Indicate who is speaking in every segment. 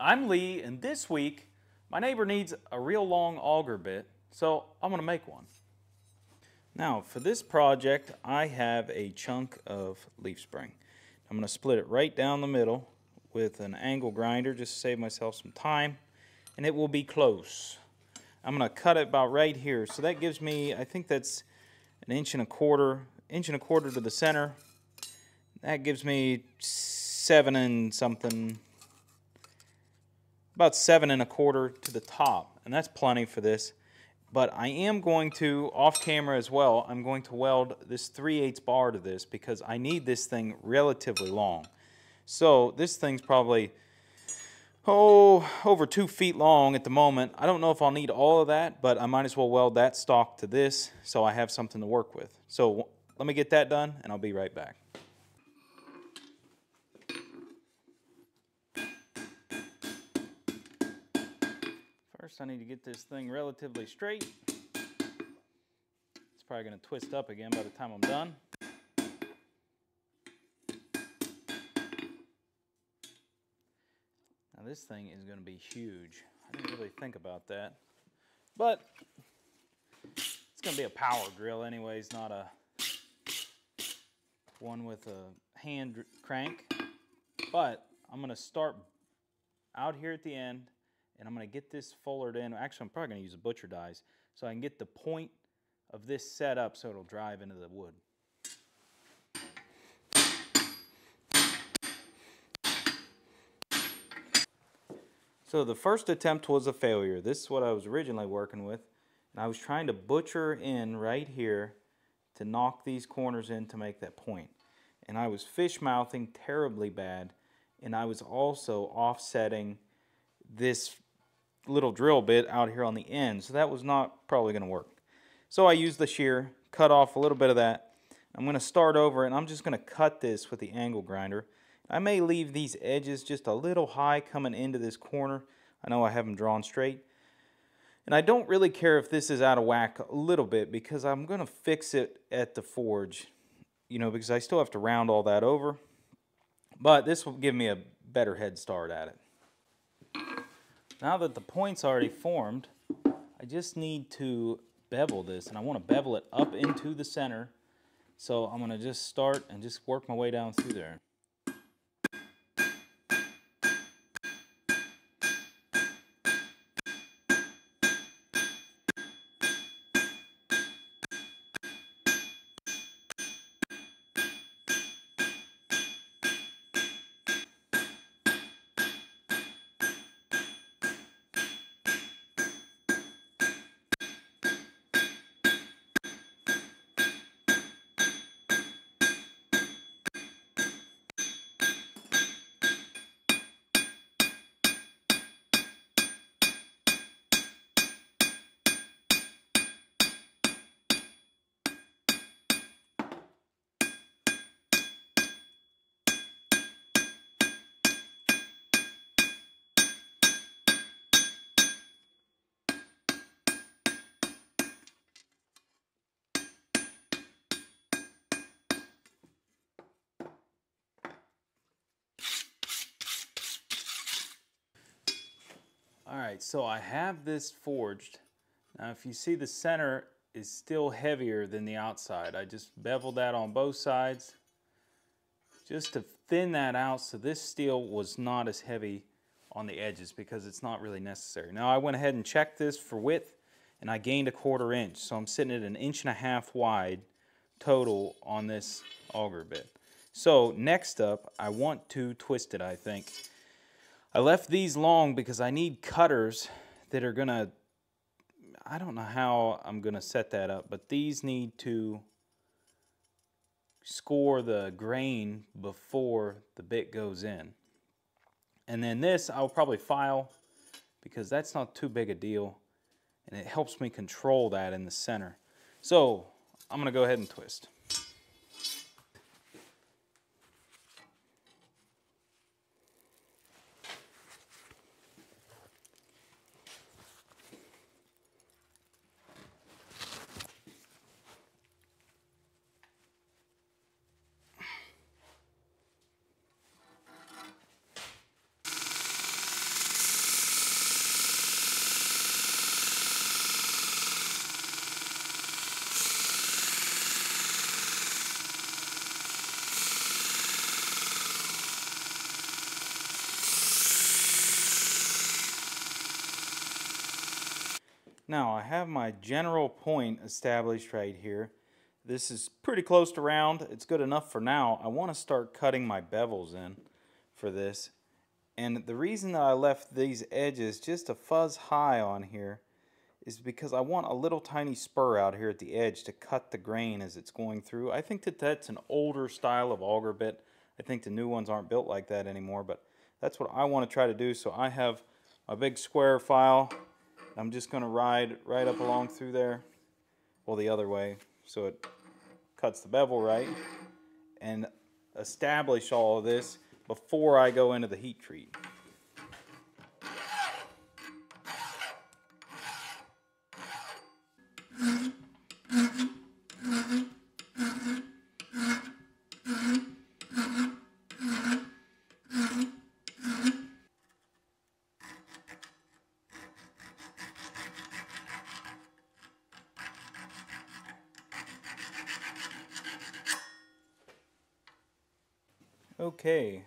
Speaker 1: I'm Lee, and this week my neighbor needs a real long auger bit, so I'm going to make one. Now for this project I have a chunk of leaf spring. I'm going to split it right down the middle with an angle grinder just to save myself some time, and it will be close. I'm going to cut it about right here, so that gives me, I think that's an inch and a quarter to the center. That gives me 7 and something, about 7 1/4 to the top, and that's plenty for this. But I am going to, off camera as well, I'm going to weld this 3/8 bar to this because I need this thing relatively long. So this thing's probably, over 2 feet long at the moment. I don't know if I'll need all of that, but I might as well weld that stock to this so I have something to work with. So let me get that done and I'll be right back. First I need to get this thing relatively straight. It's probably going to twist up again by the time I'm done. Now this thing is going to be huge. I didn't really think about that. But it's going to be a power drill anyways, not a one with a hand crank. But I'm going to start out here at the end, and I'm going to get this fullered in. Actually, I'm probably going to use a butcher dies so I can get the point of this set up so it'll drive into the wood. So the first attempt was a failure. This is what I was originally working with, and I was trying to butcher in right here to knock these corners in to make that point. And I was fish mouthing terribly bad, and I was also offsetting this little drill bit out here on the end, so that was not probably going to work. So I used the shear, cut off a little bit of that. I'm going to start over, and I'm just going to cut this with the angle grinder. I may leave these edges just a little high coming into this corner. I know I have them drawn straight. And I don't really care if this is out of whack a little bit because I'm going to fix it at the forge, because I still have to round all that over. But this will give me a better head start at it. Now that the point's already formed, I just need to bevel this, and I want to bevel it up into the center. So I'm going to just start and just work my way down through there. Alright, so I have this forged. Now if you see, the center is still heavier than the outside. I just beveled that on both sides just to thin that out so this steel was not as heavy on the edges because it's not really necessary. Now I went ahead and checked this for width, and I gained 1/4 inch. So I'm sitting at 1.5 inches wide total on this auger bit. So next up, I want to twist it, I think. I left these long because I need cutters that are gonna, I don't know how I'm gonna set that up, but these need to score the grain before the bit goes in. And then this I'll probably file because that's not too big a deal, and it helps me control that in the center. So I'm gonna go ahead and twist. Now I have my general point established right here. This is pretty close to round. It's good enough for now. I want to start cutting my bevels in for this. And the reason that I left these edges just a fuzz high on here is because I want a little tiny spur out here at the edge to cut the grain as it's going through. I think that that's an older style of auger bit. I think the new ones aren't built like that anymore, but that's what I want to try to do. So I have a big square file. I'm just going to ride right up along through there, well, the other way, so it cuts the bevel right, and establish all of this before I go into the heat treat. Okay,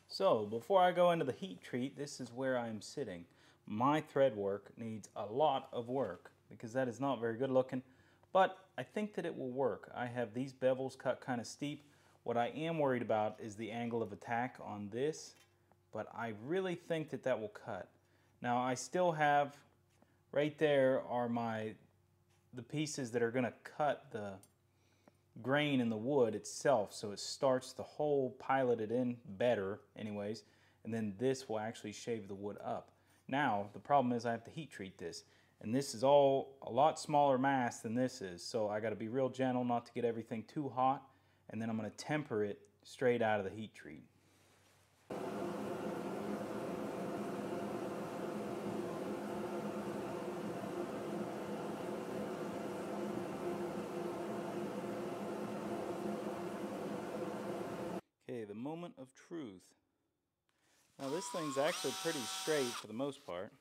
Speaker 1: so before I go into the heat treat, this is where I'm sitting. My thread work needs a lot of work because that is not very good looking, but I think that it will work. I have these bevels cut kind of steep. What I am worried about is the angle of attack on this, but I really think that that will cut. Now I still have, right there are the pieces that are going to cut the grain in the wood itself, so it starts the hole piloted in better anyways, and then this will actually shave the wood up. Now the problem is I have to heat treat this, and this is all a lot smaller mass than this is, so I got to be real gentle not to get everything too hot, and then I'm going to temper it straight out of the heat treat. Okay, the moment of truth. Now this thing's actually pretty straight for the most part.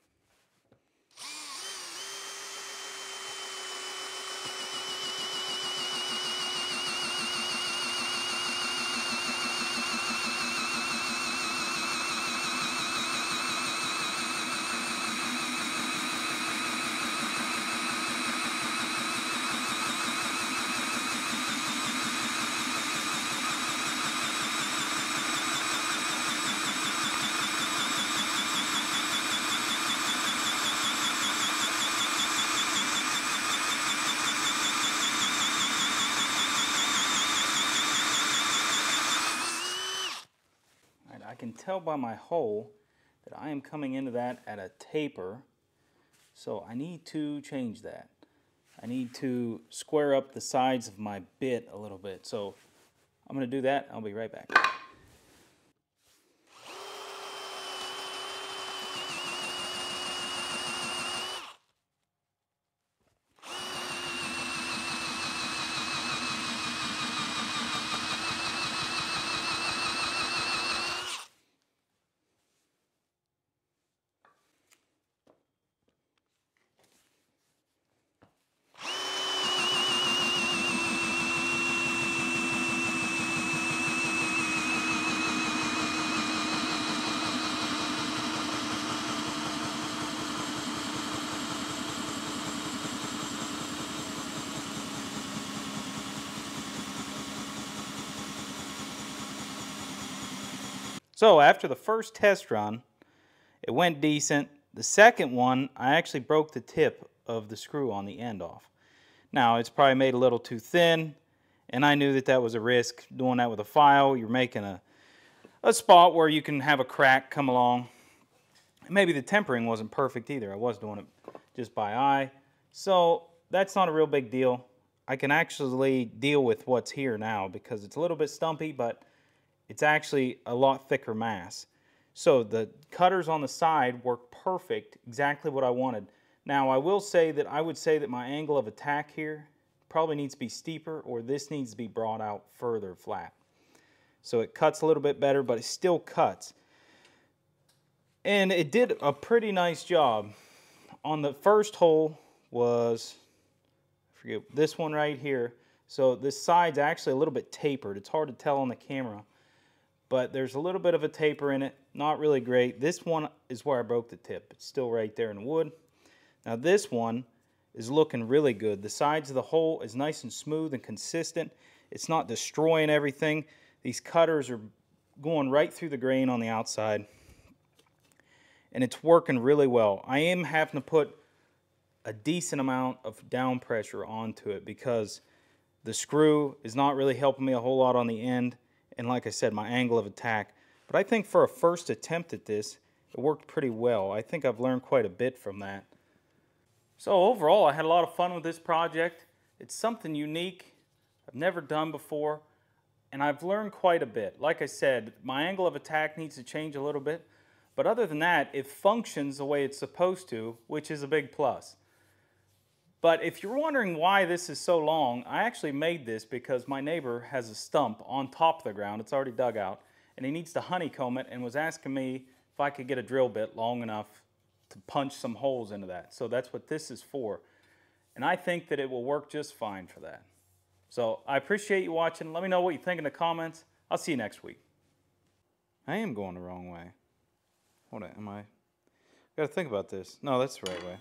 Speaker 1: I can tell by my hole that I am coming into that at a taper, so I need to change that. I need to square up the sides of my bit a little bit, so I'm going to do that. I'll be right back. So after the first test run, it went decent. The second one, I actually broke the tip of the screw on the end off. Now, it's probably made a little too thin, and I knew that that was a risk. Doing that with a file, you're making a spot where you can have a crack come along. Maybe the tempering wasn't perfect either. I was doing it just by eye. So that's not a real big deal. I can actually deal with what's here now because it's a little bit stumpy, but it's actually a lot thicker mass. So the cutters on the side work perfect, exactly what I wanted. Now I will say that I would say that my angle of attack here probably needs to be steeper, or this needs to be brought out further flat. So it cuts a little bit better, but it still cuts. And it did a pretty nice job. On the first hole was, I forget, this one right here. So this side's actually a little bit tapered. It's hard to tell on the camera, but there's a little bit of a taper in it. Not really great. This one is where I broke the tip. It's still right there in the wood. Now this one, is looking really good. The sides of the hole is nice and smooth and consistent. It's not destroying everything. These cutters are going right through the grain on the outside, and it's working really well. I am having to put a decent amount of down pressure onto it because the screw is not really helping me a whole lot on the end, and like I said, my angle of attack. But I think for a first attempt at this, it worked pretty well. I think I've learned quite a bit from that. So overall, I had a lot of fun with this project. It's something unique I've never done before, and I've learned quite a bit. Like I said, my angle of attack needs to change a little bit, but other than that, it functions the way it's supposed to, which is a big plus. But if you're wondering why this is so long, I actually made this because my neighbor has a stump on top of the ground. It's already dug out, and he needs to honeycomb it, and was asking me if I could get a drill bit long enough to punch some holes into that. So that's what this is for. And I think that it will work just fine for that. So I appreciate you watching. Let me know what you think in the comments. I'll see you next week. I am going the wrong way. Hold on, am I? Gotta think about this. No, that's the right way.